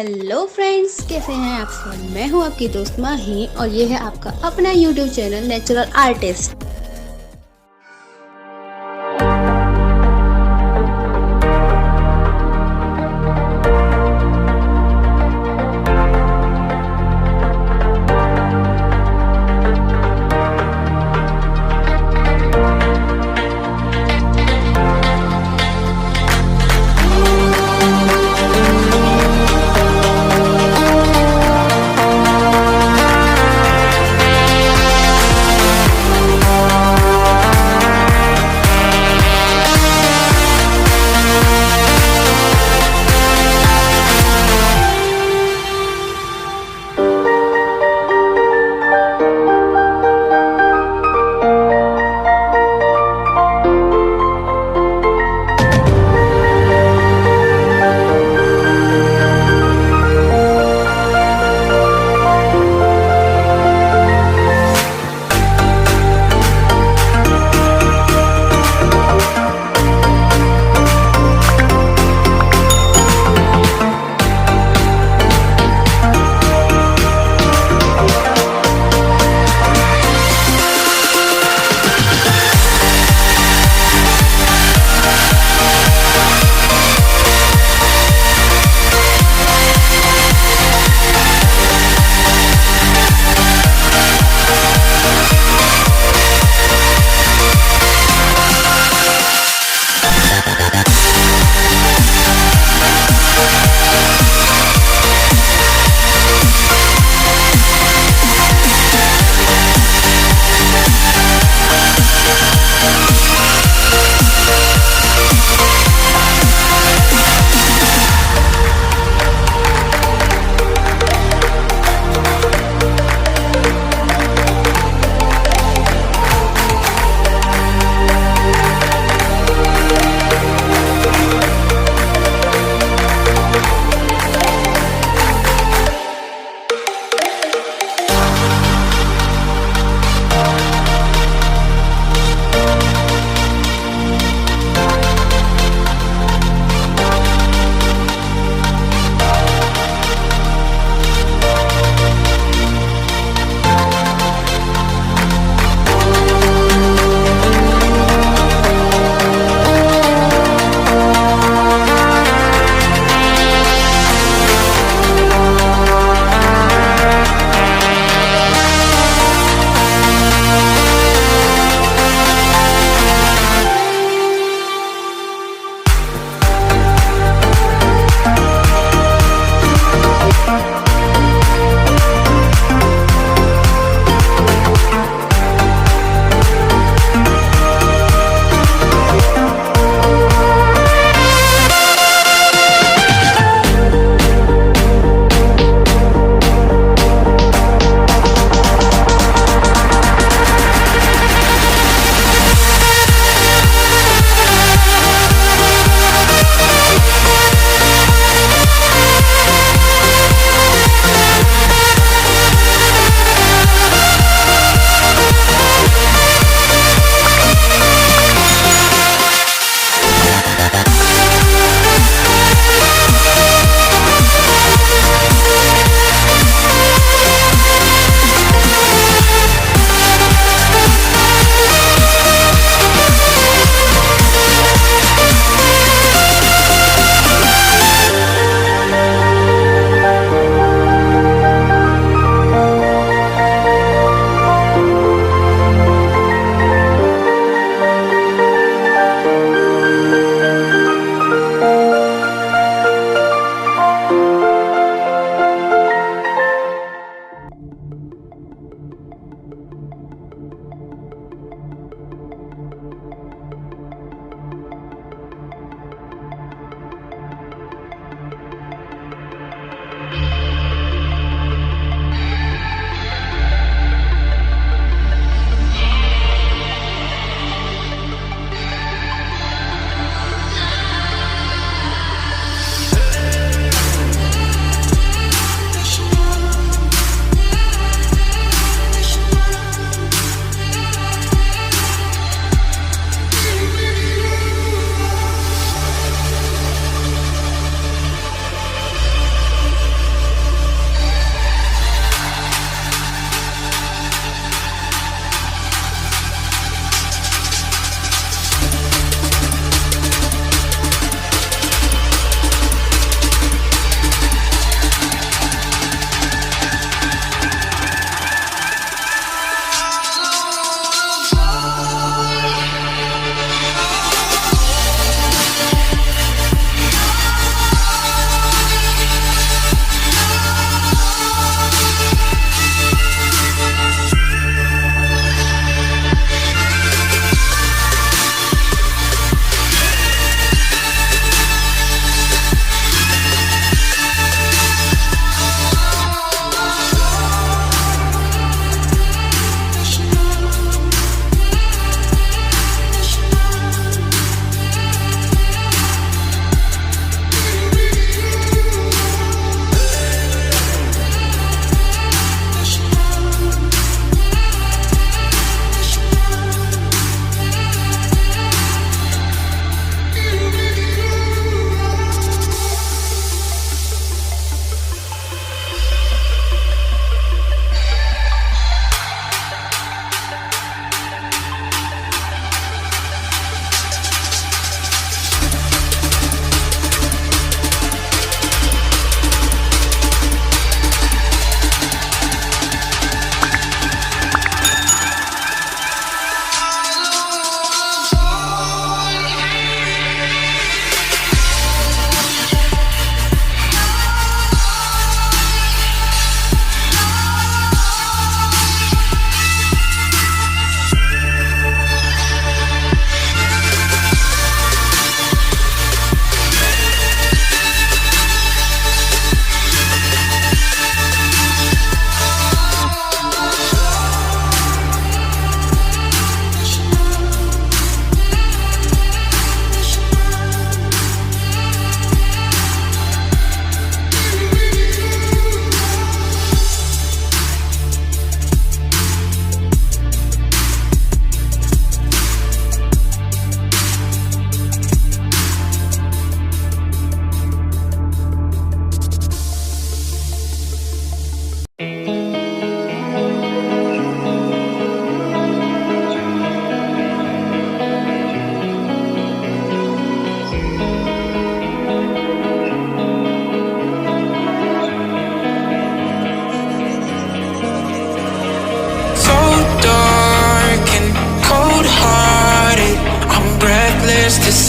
Hello friends, कैसे हैं आप सब। मैं हूं आपकी दोस्त माही और ये है आपका अपना YouTube channel natural artist.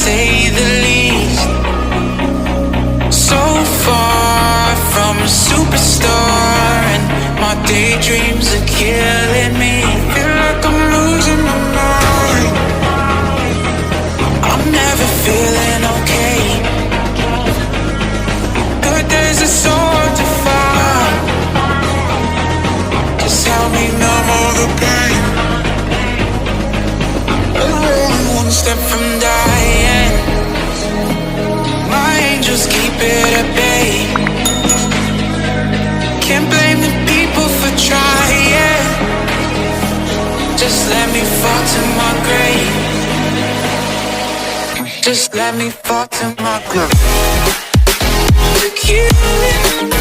say the least. So far from a superstar, and my daydreams are killing me. Feel like I'm losing my mind. I'm never feeling okay. Good days are so hard to find. Just help me numb all the pain. One step from dying. My angels keep it at bay. Can't blame the people for trying. Just let me fall to my grave. Just let me fall to my grave. You're killing me.